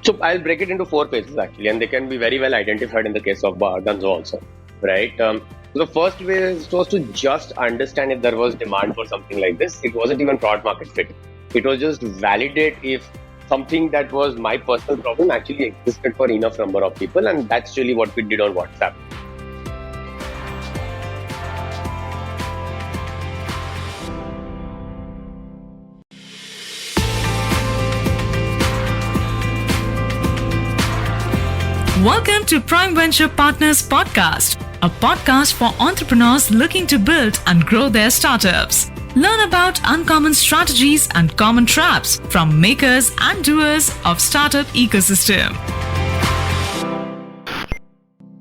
So I'll break it into four phases actually, and they can be very well identified in the case of Dunzo also, right? So the first was to just understand if there was demand for something like this. It wasn't even product market fit. It was just validate if something that was my personal problem actually existed for enough number of people, and that's really what we did on WhatsApp. Welcome to Prime Venture Partners Podcast, a podcast for entrepreneurs looking to build and grow their startups. Learn about uncommon strategies and common traps from makers and doers of startup ecosystem.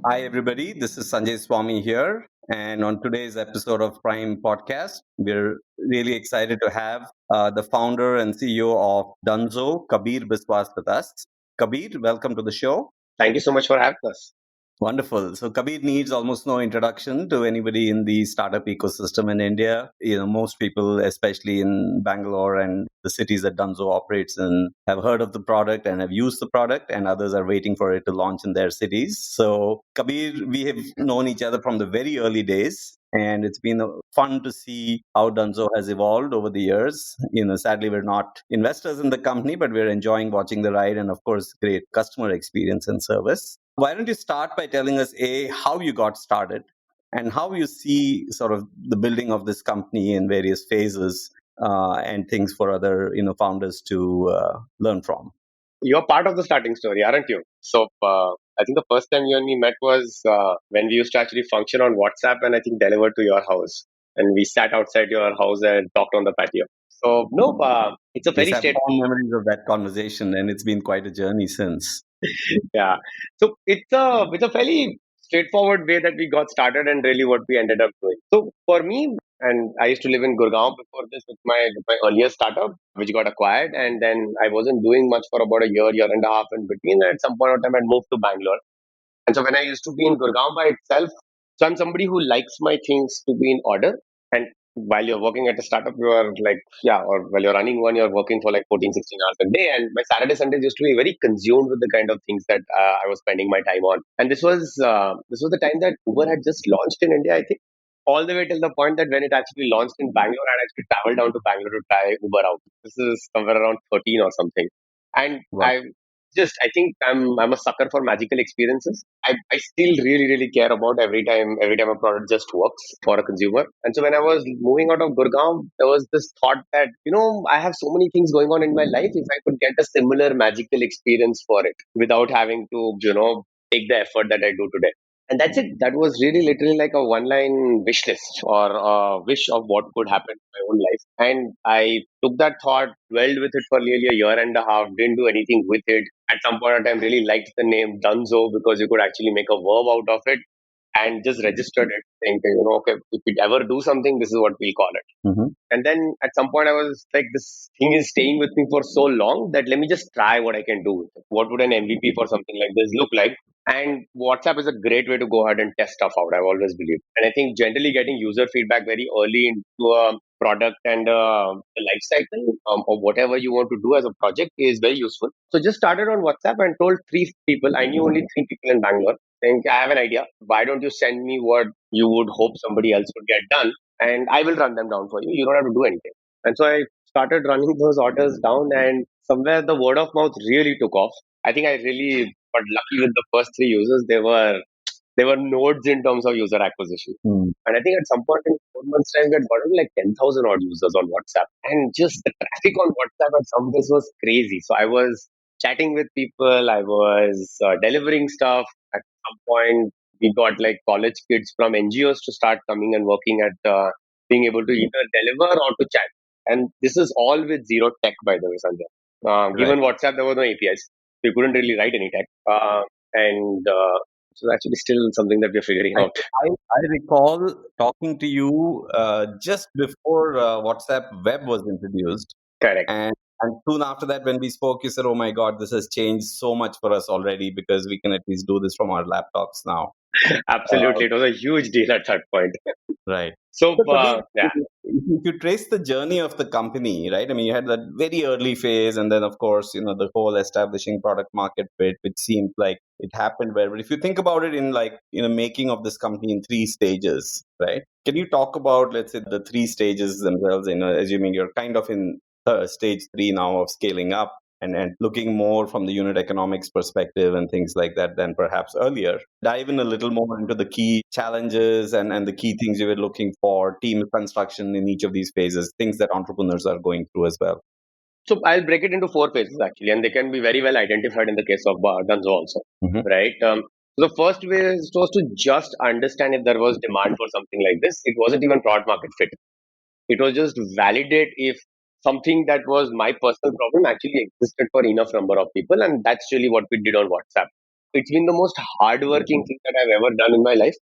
Hi, everybody. This is Sanjay Swamy here. And on today's episode of Prime Podcast, we're really excited to have the founder and CEO of Dunzo, Kabeer Biswas, with us. Kabeer, welcome to the show. Thank you so much for having us. Wonderful. So Kabeer needs almost no introduction to anybody in the startup ecosystem in India. Most people, especially in Bangalore and the cities that Dunzo operates in, have heard of the product and have used the product, and others are waiting for it to launch in their cities. So Kabeer, we have known each other from the very early days. And it's been fun to see how Dunzo has evolved over the years. Sadly, we're not investors in the company, but we're enjoying watching the ride and, of course, great customer experience and service. Why don't you start by telling us, how you got started and how you see sort of the building of this company in various phases and things for other founders to learn from. You're part of the starting story, aren't you? So I think the first time you and me met was when we used to actually function on WhatsApp, and I think delivered to your house. And we sat outside your house and talked on the patio. So no, it's a very I have fond memories of that conversation, and it's been quite a journey since. Yeah. So it's a fairly straightforward way that we got started and really what we ended up doing. So for me, and I used to live in Gurgaon before this with my earlier startup, which got acquired, and then I wasn't doing much for about a year and a half in between. And at some point of time, I moved to Bangalore. And so when I used to be in Gurgaon by itself, so I'm somebody who likes my things to be in order. And while you're working at a startup, you are like, yeah, or while you're running one, you're working for like 14, 16 hours a day. And my Saturday, Sundays used to be very consumed with the kind of things that I was spending my time on. And this was the time that Uber had just launched in India, I think. All the way till the point that when it actually launched in Bangalore, I actually traveled down to Bangalore to try Uber out. This is somewhere around 13 or something. And Wow. I think I'm a sucker for magical experiences. I still really care about every time a product just works for a consumer. And so when I was moving out of Gurgaon, there was this thought that I have so many things going on in my life. If I could get a similar magical experience for it without having to take the effort that I do today. And that's it. That was really literally like a one line wish list or a wish of what could happen in my own life. And I took that thought, dwelled with it for nearly a year and a half, didn't do anything with it. At some point in time, really liked the name Dunzo because you could actually make a verb out of it and just registered it, thinking, okay, if we ever do something, this is what we'll call it. Mm-hmm. And then at some point, I was like, this thing is staying with me for so long that let me just try what I can do with it. What would an MVP for something like this look like? And WhatsApp is a great way to go ahead and test stuff out, I've always believed. And I think generally getting user feedback very early into a product and the life cycle of whatever you want to do as a project is very useful. So just started on WhatsApp and told three people. I knew only three people in Bangalore. Think I have an idea. Why don't you send me what you would hope somebody else would get done, and I will run them down for you. You don't have to do anything. And so I started running those orders down, and somewhere the word of mouth really took off. I think I really got lucky with the first three users. They were nodes in terms of user acquisition. And I think at some point in 4 months' time, we had gotten like 10,000 odd users on WhatsApp. And just the traffic on WhatsApp at some days was crazy. So I was chatting with people, I was delivering stuff. At some point, we got like college kids from NGOs to start coming and working at being able to either deliver or to chat. And this is all with zero tech, by the way, Sanjay. Given WhatsApp, there were no APIs. You couldn't really write any tech. And so actually still something that we're figuring out. I recall talking to you just before WhatsApp Web was introduced. Correct. And soon after that, when we spoke, you said, oh my God, this has changed so much for us already because we can at least do this from our laptops now. Uh, Absolutely. It was a huge deal at that point. right. So, So, Kabir, yeah. if you trace the journey of the company, right? I mean, you had that very early phase, and then, of course, the whole establishing product market fit, which seemed like it happened where. But if you think about it in like, making of this company in three stages, right? Can you talk about, let's say, the three stages themselves? Assuming you're kind of in stage three now of scaling up and looking more from the unit economics perspective and things like that than perhaps earlier. Dive in a little more into the key challenges and the key things you were looking for, team construction in each of these phases, things that entrepreneurs are going through as well. So I'll break it into four phases actually, and they can be very well identified in the case of Dunzo also, Hmm. right? So the first phase was to just understand if there was demand for something like this. It wasn't even product market fit. It was just validate if something that was my personal problem actually existed for enough number of people, and that's really what we did on WhatsApp. It's been the most hardworking thing that I've ever done in my life,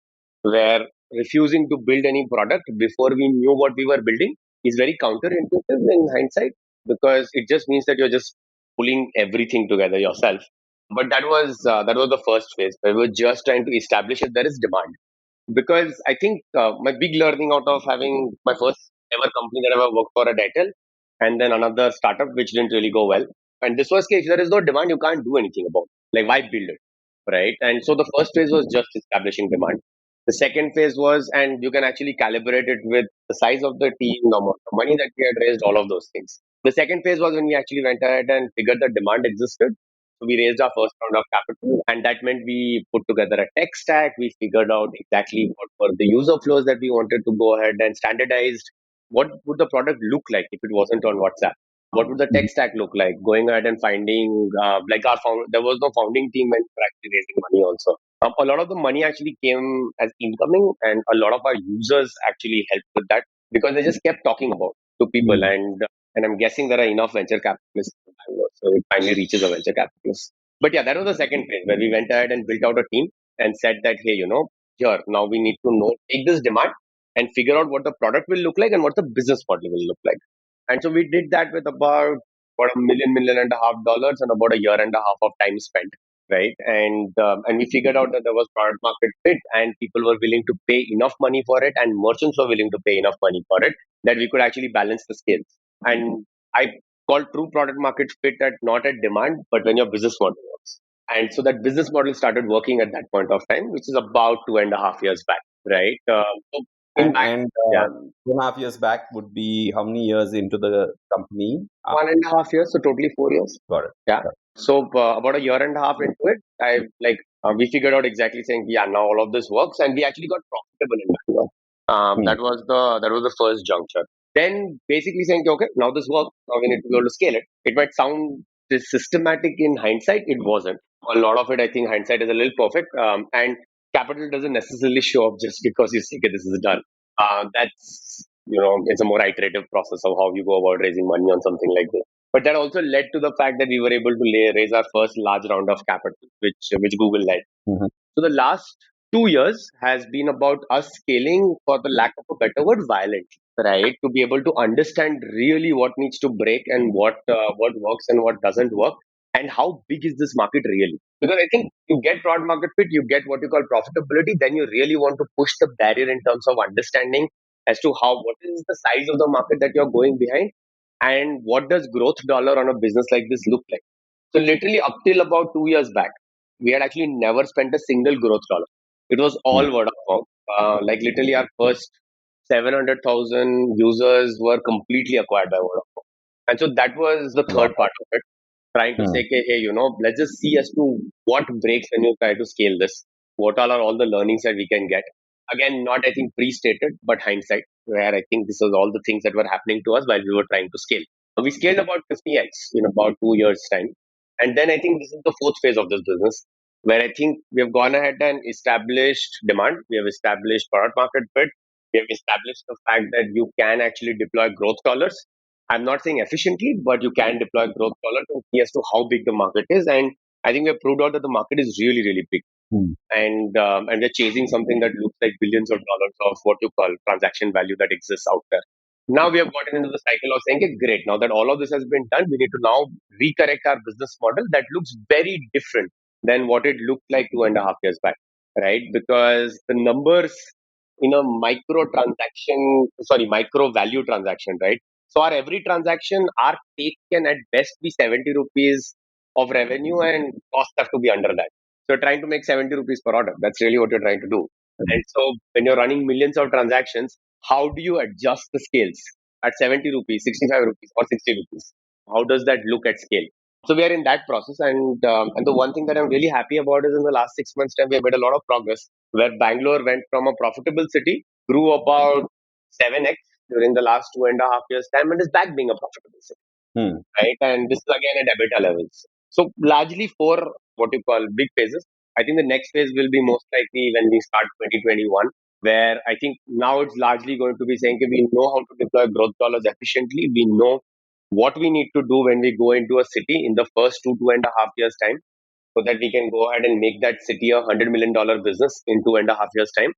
where refusing to build any product before we knew what we were building is very counterintuitive in hindsight, because it just means that you're just pulling everything together yourself. But that was the first phase where we were just trying to establish if there is demand, because I think my big learning out of having my first ever company that I ever worked for at Airtel, and then another startup which didn't really go well. And this was case, there is no demand, you can't do anything about it. Like, why build it, right? And so the first phase was just establishing demand. The second phase was, and you can actually calibrate it with the size of the team, the amount of money that we had raised, all of those things. The second phase was when we actually went ahead and figured that demand existed. So we raised our first round of capital, and that meant we put together a tech stack. We figured out exactly what were the user flows that we wanted to go ahead and standardized. What would the product look like if it wasn't on WhatsApp? What would the tech stack look like? Going ahead and finding like there was no founding team when we were actually raising money also. A lot of the money actually came as incoming, and a lot of our users actually helped with that because they just kept talking about to people, and I'm guessing there are enough venture capitalists in Bangalore, so it finally reaches a venture capitalist. But yeah, that was the second phase where we went ahead and built out a team and said that, hey, here now we need to take this demand and figure out what the product will look like and what the business model will look like. And so we did that with about a million and a half dollars and about a year and a half of time spent, right? And we figured out that there was product market fit and people were willing to pay enough money for it and merchants were willing to pay enough money for it that we could actually balance the scales. And I call true product market fit at not at demand, but when your business model works. And so that business model started working at that point of time, which is about 2.5 years back, right? So in And back, and yeah, 2.5 years back would be how many years into the company? 1.5 years, so totally 4 years. Got it. Yeah. Got So about a year and a half into it, we figured out exactly saying, yeah, now all of this works, and we actually got profitable in Bangalore. it. That was the first juncture. Then basically saying, okay, now this works. Now we need to be able to scale it. It might sound this systematic in hindsight. It wasn't. A lot of it, I think, hindsight is a little perfect. And capital doesn't necessarily show up just because you say, okay, this is done. It's a more iterative process of how you go about raising money on something like this. But that also led to the fact that we were able to raise our first large round of capital, which Google led. Mhm. So the last 2 years has been about us scaling, for the lack of a better word, violently, right? To be able to understand really what needs to break and what works and what doesn't work, and how big is this market really? Because I think you get broad market fit, you get what you call profitability, then you really want to push the barrier in terms of understanding as to what is the size of the market that you're going behind, and what does growth dollar on a business like this look like. So literally up till about 2 years back, we had actually never spent a single growth dollar. It was Mm. all word of mouth. Like literally our first 700,000 users were completely acquired by word of mouth. And so that was the third Wow. part of it, trying to say, Mm. okay, hey, let's just see as to what breaks when you try to scale this. What all the learnings that we can get? Again, not I think pre-stated, but hindsight, where I think this was all the things that were happening to us while we were trying to scale. We scaled about 50x in about 2 years' time. And then I think this is the fourth phase of this business, where I think we have gone ahead and established demand. We have established product market fit. We have established the fact that you can actually deploy growth dollars. I'm not saying efficiently, but you can deploy growth dollars to see as to how big the market is. And I think we have proved out that the market is really, really big. Mm. And we're chasing something that looks like billions of dollars of what you call transaction value that exists out there. Now we have gotten into the cycle of saying, okay, great, now that all of this has been done, we need to now recorrect our business model that looks very different than what it looked like 2.5 years back. right? Because the numbers in a micro value transaction, right? So our every transaction, our take can at best be 70 rupees of revenue and costs have to be under that. So you're trying to make 70 rupees per order. That's really what you're trying to do. And so when you're running millions of transactions, how do you adjust the scales at 70 rupees, 65 rupees, or 60 rupees? How does that look at scale? So we are in that process, and the one thing that I'm really happy about is in the last 6 months' time we have made a lot of progress. Where Bangalore went from a profitable city, grew about 7x during the last 2.5 years' time, and is back being a profitable city, Hmm. right? And this is again at EBITDA levels. So largely for what you call big phases. I think the next phase will be most likely when we start 2021, where I think now it's largely going to be saying that we know how to deploy growth dollars efficiently. We know what we need to do when we go into a city in the first 2.5 years time, so that we can go ahead and make that city $100 million business in 2.5 years time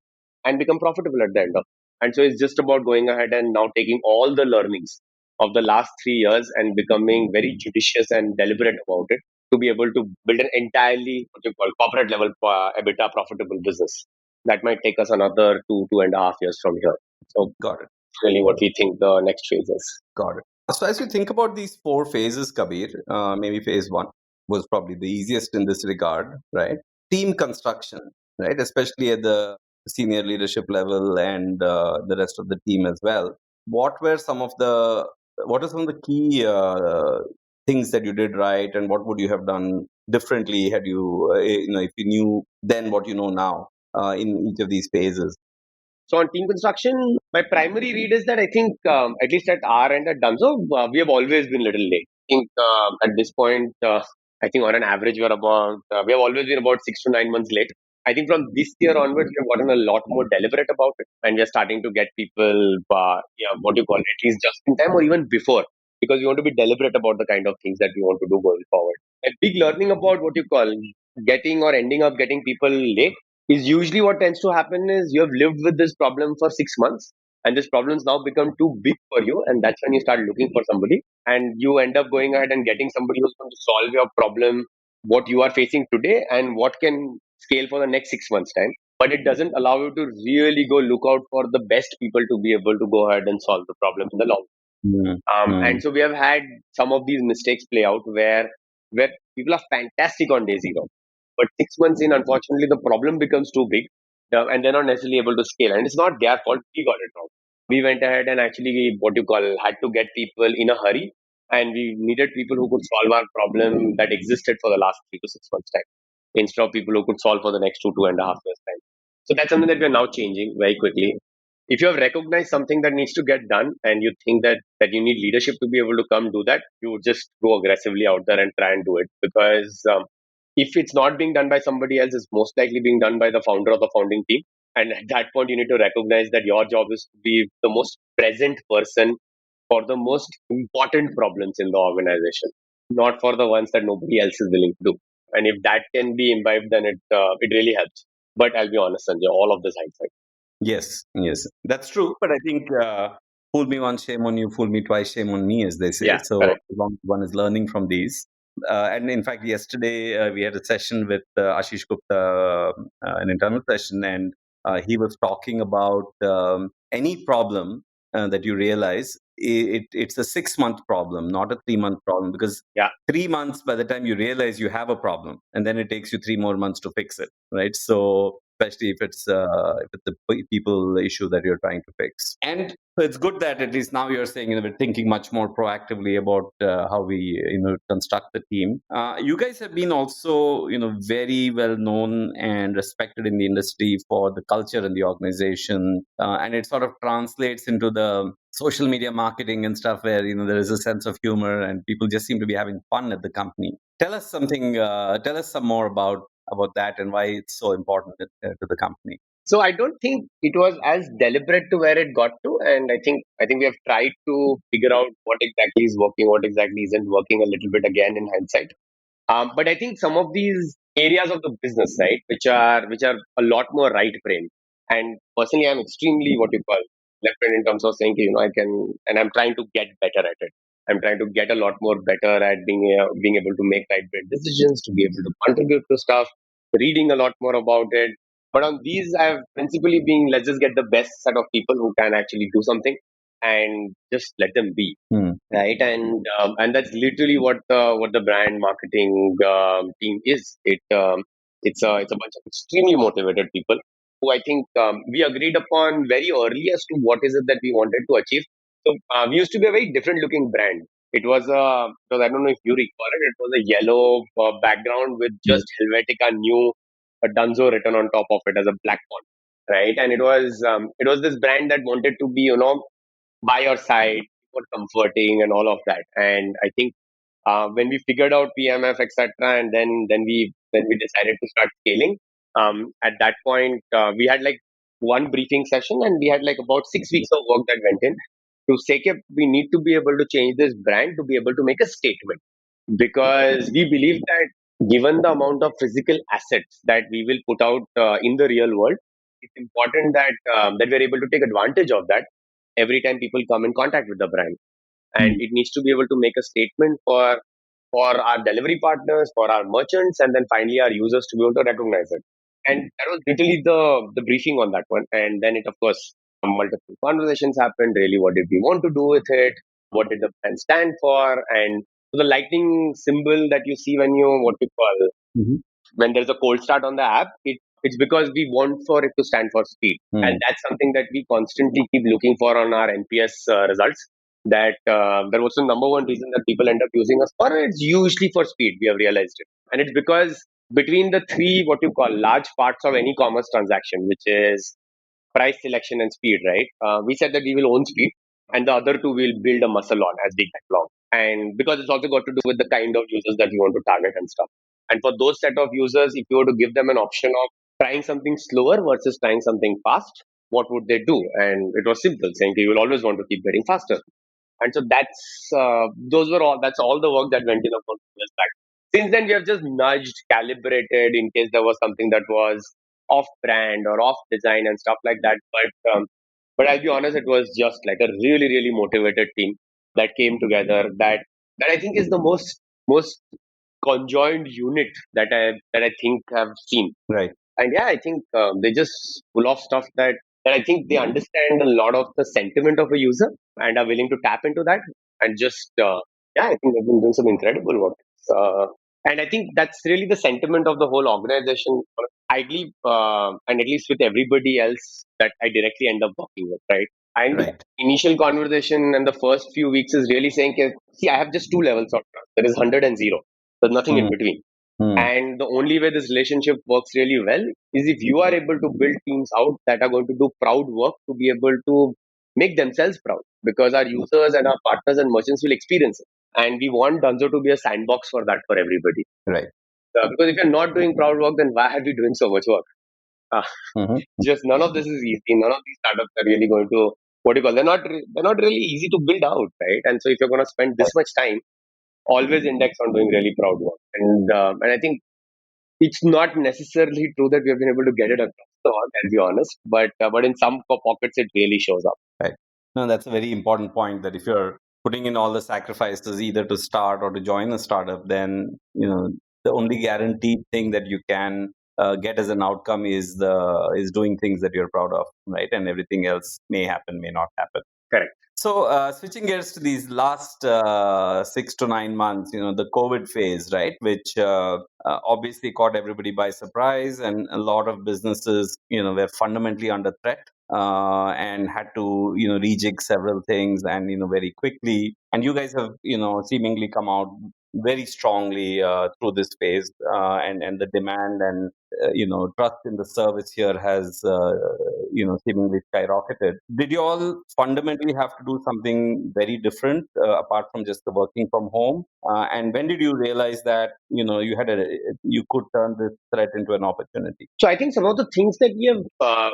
and become profitable at the end of. And so it's just about going ahead and now taking all the learnings of the last 3 years and becoming very judicious and deliberate about it to be able to build an entirely what you call corporate level EBITDA profitable business. That might take us another 2.5 years from here. So Got it. really what we think the next phase is. Got it. So as you think about these four phases, Kabir, maybe phase one was probably the easiest in this regard, right? Team construction, right? Especially at the senior leadership level and the rest of the team as well. What are some of the key things that you did right, and what would you have done differently had you, if you knew then what you know now in each of these phases? So on team construction, my primary read is that I think at least at our end at Dunzo, we have always been a little late. I think at this point, I think on an average we have always been about 6 to 9 months late. I think from this year onwards, we have gotten a lot more deliberate about it, and we are starting to get people, what do you call it, at least just in time or even before, because we want to be deliberate about the kind of things that we want to do going forward. A big learning about what you call getting or ending up getting people late is usually what tends to happen is you have lived with this problem for 6 months and this problem's now become too big for you, and that's when you start looking for somebody and you end up going ahead and getting somebody who's going to solve your problem, what you are facing today and what can scale for the next 6 months time, but it doesn't allow you to really go look out for the best people to be able to go ahead and solve the problem in the long. Mm, And mm, so we have had some of these mistakes play out where people are fantastic on day zero, but 6 months in, unfortunately, the problem becomes too big, and they're not necessarily able to scale. And it's not their fault. We got it wrong. We went ahead and actually, what you call, had to get people in a hurry, and we needed people who could solve our problem that existed for the last 3 to 6 months time, instead of people who could solve for the next 2.5 years time. So that's something that we're now changing very quickly. If you have recognized something that needs to get done and you think that you need leadership to be able to come do that, you would just go aggressively out there and try and do it, because if it's not being done by somebody else, it's most likely being done by the founder or the founding team. And at that point, you need to recognize that your job is to be the most present person for the most important problems in the organization, not for the ones that nobody else is willing to do. And if that can be imbibed, then it really helps. But I'll be honest, Sanjay, all of this hindsight. yes, yes, that's true. But I think fool me once, shame on you. Fool me twice, shame on me, as they say. Yeah, So correct. as long as one is learning from these. And in fact, yesterday we had a session with Ashish Gupta, an internal session, and he was talking about any problem that you realize it's a 6 month problem, not a 3 month problem, because Yeah. 3 months by the time you realize you have a problem, and then it takes you 3 more months to fix it, right? So especially if it's a people issue that you're trying to fix. And so it's good that at least now you're saying we're thinking much more proactively about how we construct the team. You guys have been also very well known and respected in the industry for the culture in the organization, and it sort of translates into the social media marketing and stuff where there is a sense of humor and people just seem to be having fun at the company. Tell us something. Tell us some more about that and why it's so important to the company. So I don't think it was as deliberate to where it got to, and I think we have tried to figure out what exactly is working, what exactly isn't working a little bit again in hindsight. But I think some of these areas of the business, right, which are a lot more right brain, and personally, I'm extremely what you call left brain in terms of saying, I can, and I'm trying to get better at it. I'm trying to get a lot more better at being able to make right brain decisions, to be able to contribute to stuff, reading a lot more about it. But on these, I've principally been, let's just get the best set of people who can actually do something and just let them be, Hmm. right? And that's literally what the brand marketing team is. It's a bunch of extremely motivated people who I think we agreed upon very early as to what is it that we wanted to achieve. So we used to be a very different looking brand. Because I don't know if you recall it. It was a yellow background with Yes. just Helvetica new Dunzo written on top of it as a black font, right? And it was this brand that wanted to be, by your side, for comforting and all of that. And I think when we figured out PMF, etc., and then we decided to start scaling. At that point, we had like one briefing session, and we had like about 6 weeks of work that went in to say, "Okay, we need to be able to change this brand to be able to make a statement, because we believe that given the amount of physical assets that we will put out in the real world, it's important that we're able to take advantage of that every time people come in contact with the brand, and Hmm. it needs to be able to make a statement for our delivery partners, for our merchants, and then finally our users to be able to recognize it." And that was literally the briefing on that one. And then it, of course, multiple conversations happened. Really, what did we want to do with it? What did the brand stand for? And so the lightning symbol that you see when you what we call Mhm. when there's a cold start on the app, it's because we want for it to stand for speed. And Hmm. that's something that we constantly keep looking for on our NPS results. That there was the number one reason that people end up using us for. It's usually for speed. We have realized it, and it's because between the three what you call large parts of any commerce transaction, which is price, selection, and speed, right? We said that we will own speed, and the other two we'll build a muscle on as they get along. And because it's also got to do with the kind of users that you want to target and stuff. And for those set of users, if you were to give them an option of trying something slower versus trying something fast, what would they do? And it was simple, saying you will always want to keep getting faster. And so that's all the work that went in about 2 years back. Since then, we have just nudged, calibrated in case there was something that was off brand or off design and stuff like that. But I'll be honest, it was just like a really really motivated team that came together. That I think is the most conjoined unit that I think have seen. Right. And yeah, I think they just pull off stuff that I think they understand a lot of the sentiment of a user and are willing to tap into that. And just yeah, I think they've been doing some incredible work. And I think that's really the sentiment of the whole organization. Ideally, and at least with everybody else that I directly end up working with, right? And the Right. initial conversation and the first few weeks is really saying, "Okay, see, I have just two levels of trust. There is 100 and 0. There's nothing in Hmm. between." Hmm. And the only way this relationship works really well is if you are able to build teams out that are going to do proud work to be able to make themselves proud, because our users and our partners and merchants will experience it. And we want Dunzo to be a sandbox for that for everybody. Right. Because if you're not doing proud work, then why are we doing so much work? Uh, Mhm. just none of this is easy. None of these startups are really going to, what do you call, they're not really easy to build out, right? And so if you're going to spend this much time, always index on doing really proud work. And I think it's not necessarily true that we have been able to get it across the board, I'll be honest. But in some pockets, it really shows up. Right. No, that's a very important point that if you're putting in all the sacrifices either to start or to join a startup, then the only guaranteed thing that you can get as an outcome is doing things that you're proud of, right? And everything else may happen, may not happen. Correct. So, switching gears to these last 6 to 9 months, the COVID phase, right, which obviously caught everybody by surprise, and a lot of businesses, were fundamentally under threat and had to, rejig several things, and very quickly. And you guys have, seemingly come out very strongly through this phase, and the demand and trust in the service here has seemingly skyrocketed. Did you all fundamentally have to do something very different apart from just the working from home? And when did you realize that you could turn this threat into an opportunity? So I think some of the things that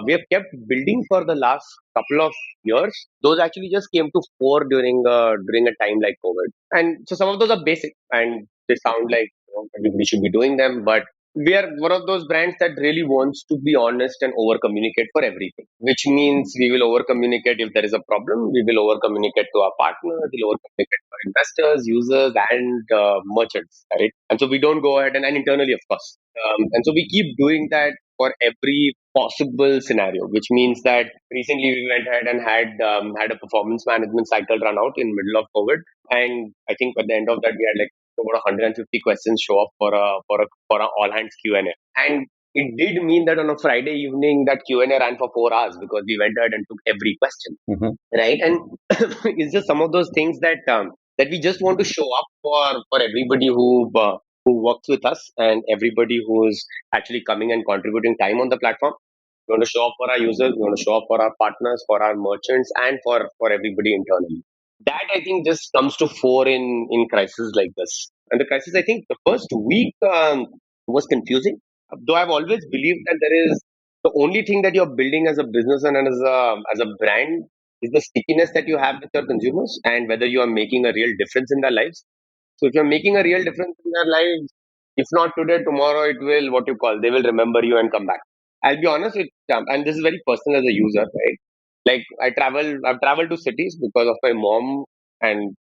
we have kept building for the last couple of years, those actually just came to fore during a time like COVID. And so some of those are basic and they sound like everybody should be doing them, but we are one of those brands that really wants to be honest and over communicate for everything, which means we will over communicate if there is a problem, we will over communicate to our partners, we'll over communicate to investors, users, and merchants, right? And so we don't go ahead and internally, of course. And so we keep doing that for every possible scenario, which means that recently we went ahead and had a performance management cycle run out in middle of COVID, and I think at the end of that we had like over 150 questions show up for a all hands Q and A, and it did mean that on a Friday evening that Q and A ran for 4 hours because we went ahead and took every question, right? And it's just some of those things that we just want to show up for everybody who works with us and everybody who's actually coming and contributing time on the platform. We want to show up for our users, we want to show up for our partners, for our merchants, and for everybody internally. That I think just comes to fore in crisis like this. And the crisis, I think, the first week was confusing. Though I've always believed that there is the only thing that you're building as a business and as a brand is the stickiness that you have with your consumers and whether you are making a real difference in their lives. So if you're making a real difference in their lives, if not today, tomorrow it will what you call they will remember you and come back. I'll be honest with and this is very personal as a user, right? Like I've traveled to cities because of my mom and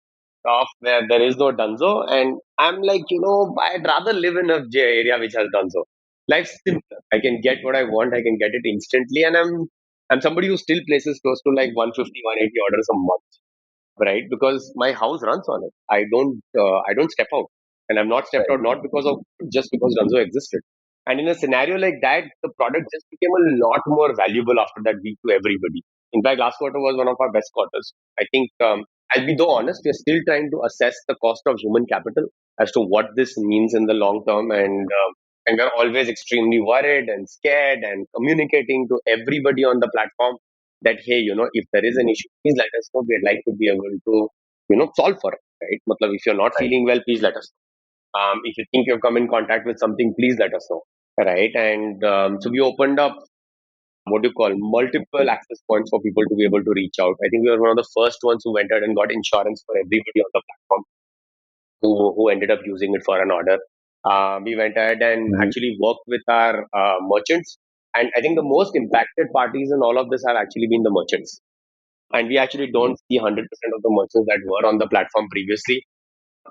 stuff where there is no Dunzo, and I'm like, I'd rather live in a area which has Dunzo. Life's simpler. I can get what I want. I can get it instantly, and I'm somebody who still places close to like 150, 180 orders a month, right? Because my house runs on it. I don't step out, and I've not stepped out not because of just because Dunzo existed. And in a scenario like that, the product just became a lot more valuable after that week to everybody. In fact, last quarter was one of our best quarters. I think I'll be though honest, we're still trying to assess the cost of human capital as to what this means in the long term, and we're always extremely worried and scared and communicating to everybody on the platform that hey, if there is an issue, please let us know. We'd like to be able to, solve for it, right? Matlab, if you're not feeling well, please let us know. If you think you've come in contact with something, please let us know, right? And so we opened up what do you call multiple access points for people to be able to reach out. I think we were one of the first ones who went out and got insurance for everybody on the platform who ended up using it for an order. We went ahead and actually worked with our merchants. And I think the most impacted parties in all of this have actually been the merchants. And we actually don't see 100% of the merchants that were on the platform previously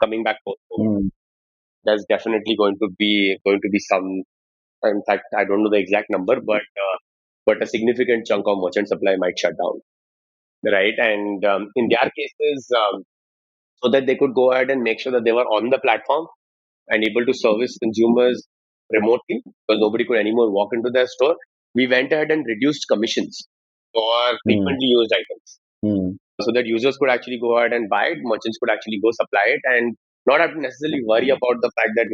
coming back post COVID. There's definitely going to be some. In fact, I don't know the exact number, but a significant chunk of merchant supply might shut down, right? And in their cases, so that they could go ahead and make sure that they were on the platform and able to service consumers remotely because nobody could anymore walk into their store. We went ahead and reduced commissions for frequently used items so that users could actually go ahead and buy it, merchants could actually go supply it, and not have to necessarily worry about the fact that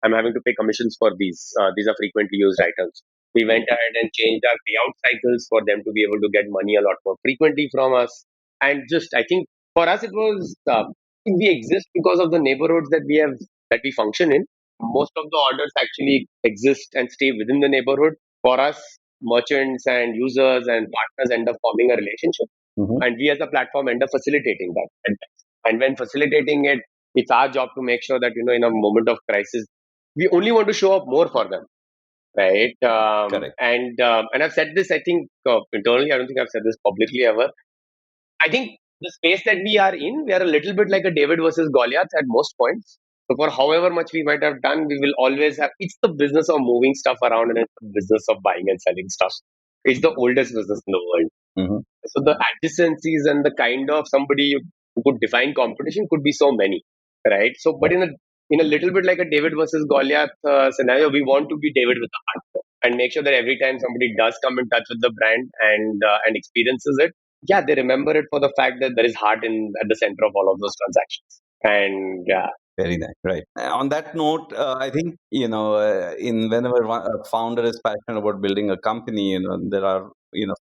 I'm having to pay commissions for these. These are frequently used items. We went ahead and changed our payout cycles for them to be able to get money a lot more frequently from us, and just I think for us it was we exist because of the neighborhoods that we function in. Most of the orders actually exist and stay within the neighborhood. For us, merchants and users and partners end up forming a relationship, and we as a platform end up facilitating that. And when facilitating it, it's our job to make sure that in a moment of crisis, we only want to show up more for them, right? Correct. And I've said this, I think internally. I don't think I've said this publicly ever. I think the space that we are in, we are a little bit like a David versus Goliath at most points. So for however much we might have done, we will always have. It's the business of moving stuff around, and it's the business of buying and selling stuff. It's the oldest business in the world. So the adjacencies and the kind of somebody who could define competition could be so many, right? So, but in a little bit like a David versus Goliath scenario, we want to be David with a heart and make sure that every time somebody does come in touch with the brand and experiences it, yeah, they remember it for the fact that there is heart in at the center of all of those transactions. And yeah, Very nice, right. On that note, I think, in whenever a founder is passionate about building a company, there are,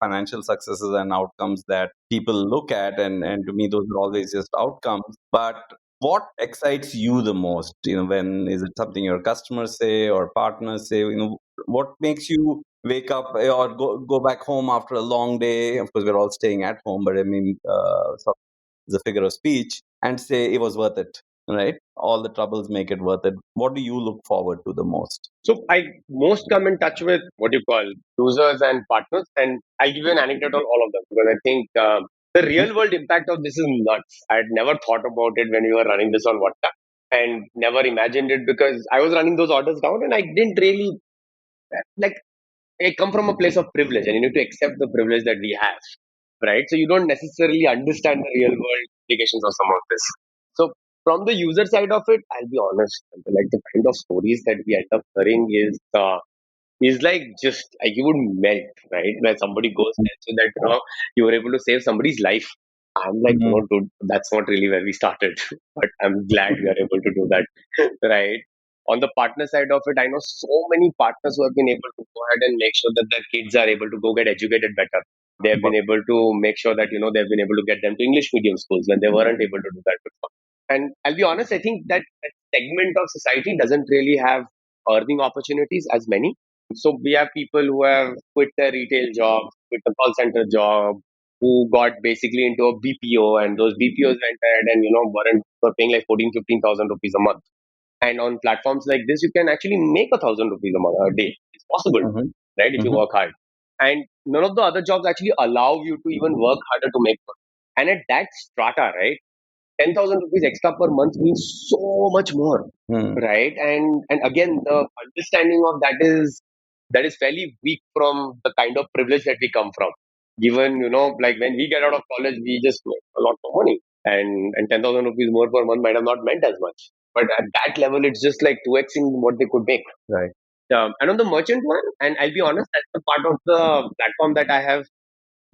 financial successes and outcomes that people look at, and to me, those are always just outcomes. But what excites you the most? When is it something your customers say or partners say? What makes you wake up or go back home after a long day? Of course, we're all staying at home, but I mean, so it's a figure of speech, and say it was worth it, right? All the troubles make it worth it. What do you look forward to the most? so I most come in touch with what you call users and partners, and I'll give you an anecdote on all of them because I think the real world impact of this is nuts. I had never thought about it when we were running this on WhatsApp and never imagined it because I was running those orders down and I didn't really like. I come from a place of privilege, and you need to accept the privilege that we have, right? So you don't necessarily understand the real world implications of some of this. So from the user side of it, I'll be honest, like the kind of stories that we end up hearing is like just like you would melt, right? When somebody goes and tells you that you were able to save somebody's life. I'm like, Mhm. dude, that's not really where we started, but I'm glad we are able to do that, right? On the partner side of it, I know so many partners who have been able to go ahead and make sure that their kids are able to go get educated better. They have been able to make sure that they've been able to get them to English medium schools when they weren't able to do that before. And I'll be honest, I think that segment of society doesn't really have earning opportunities as many. So we have people who have quit their retail job, quit the call center job, who got basically into a BPO, and those BPOs went ahead and were paying like 14,000-15,000 rupees a month. And on platforms like this, you can actually make 1,000 rupees a month a day. It's possible, Mhm. right? If you Mhm. work hard. And none of the other jobs actually allow you to even work harder to make money. And at that strata, right, 10,000 rupees extra per month means so much more, Mhm. right? And again, the understanding of that is fairly weak from the kind of privilege that we come from. Given like when we get out of college, we just make a lot more money, and 10,000 rupees more per month might have not meant as much. But at that level, it's just like 2xing what they could make. Right. And on the merchant one, and I'll be honest, that's the part of the platform that I have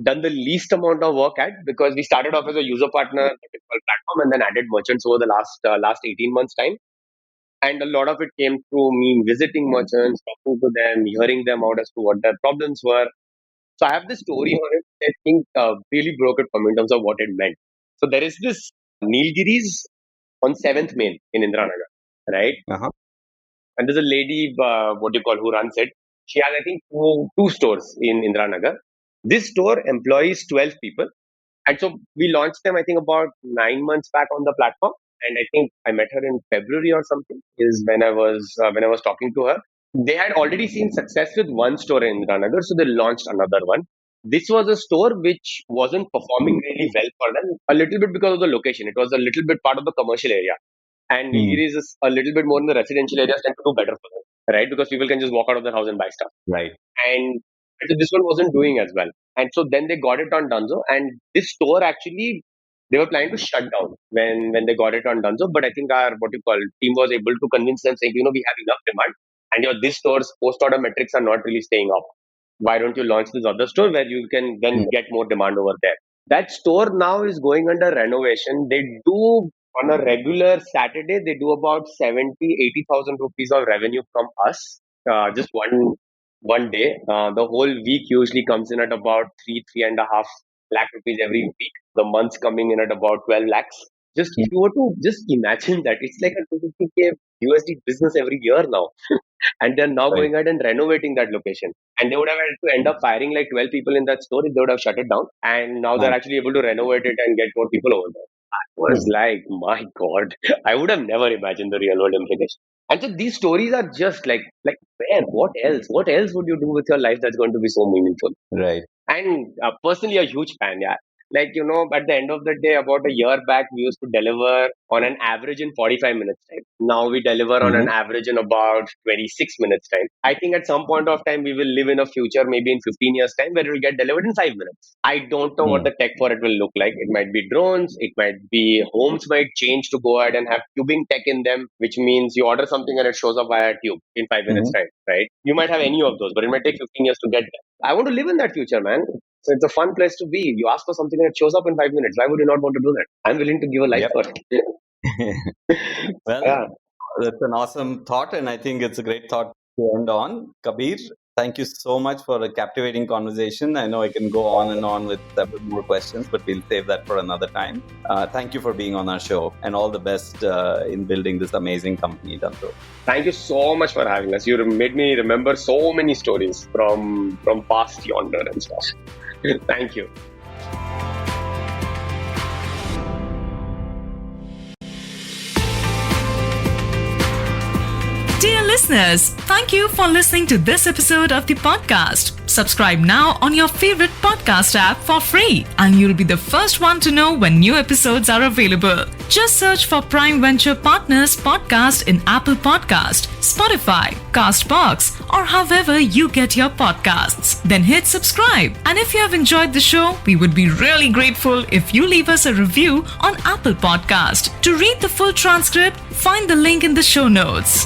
done the least amount of work at, because we started off as a user partner platform and then added merchants over the last 18 months time. And a lot of it came through me visiting merchants, talking to them, hearing them out as to what their problems were. So I have this story on it that I think really broke it for me in terms of what it meant. So there is this Nilgiris on 7th Main in Indranagar, right? Uh-huh. And there's a lady, what do you call, who runs it. She has, I think, two stores in Indranagar. This store employs 12 people. And so we launched them, I think, about 9 months back on the platform. And I think I met her in February or something. Is when I was talking to her. They had already seen success with one store in Ranagar, so they launched another one. This was a store which wasn't performing really well for them, a little bit because of the location. It was a little bit part of the commercial area, and Mhm. Nilgiris is a little bit more in the residential areas, tend to do better for them, right? Because people can just walk out of their house and buy stuff. Right. And so this one wasn't doing as well. And so then they got it on Dunzo, and this store actually they were planning to shut down when they got it on Dunzo. But I think our what you call team was able to convince them, saying, we have enough demand, and this store's post order metrics are not really staying up. Why don't you launch this other store where you can then Mhm. get more demand over there? That store now is going under renovation. They do on a regular Saturday, they do about 70-80,000 rupees of revenue from us. Just one day. The whole week usually comes in at about 3.5 lakh rupees every week. The months coming in at about 12 lakhs. Just if you were to just imagine that, it's like a 250K USD business every year now. And they're now Right. going ahead and renovating that location. And they would have had to end up firing like 12 people in that store if they would have shut it down. And now they're Nice. actually able to renovate it and get more people over there. That was Mhm. like, my God, I would have never imagined the real world implication. And so these stories are just like where? What else? What else would you do with your life that's going to be so meaningful? Right. And personally, a huge fan, yeah. Like, at the end of the day, about a year back, we used to deliver on an average in 45 minutes time. Now we deliver on an Mhm. average in about 26 minutes time. I think at some point of time, we will live in a future, maybe in 15 years time, where it will get delivered in 5 minutes. I don't know what Mhm. the tech for it will look like. It might be drones. It might be homes might change to go ahead and have tubing tech in them, which means you order something and it shows up via tube in 5 minutes Mhm. time, right? You might have any of those, but it might take 15 years to get there. I want to live in that future, man. So it's a fun place to be. You ask for something and it shows up in 5 minutes. Why would you not want to do that? I'm willing to give a life Yep. for it. Well, Yeah. that's an awesome thought, and I think it's a great thought to end on. Kabir, thank you so much for a captivating conversation. I know I can go on and on with several more questions, but we'll save that for another time. Thank you for being on our show, and all the best in building this amazing company, Dunzo. Thank you so much for having us. You made me remember so many stories from past yonder and stuff. Thank you. Dear listeners, thank you for listening to this episode of the podcast. Subscribe now on your favorite podcast app for free, and you'll be the first one to know when new episodes are available. Just search for Prime Venture Partners Podcast in Apple Podcast, Spotify, Castbox, or however you get your podcasts. Then hit subscribe. And if you have enjoyed the show, we would be really grateful if you leave us a review on Apple Podcast. To read the full transcript, find the link in the show notes.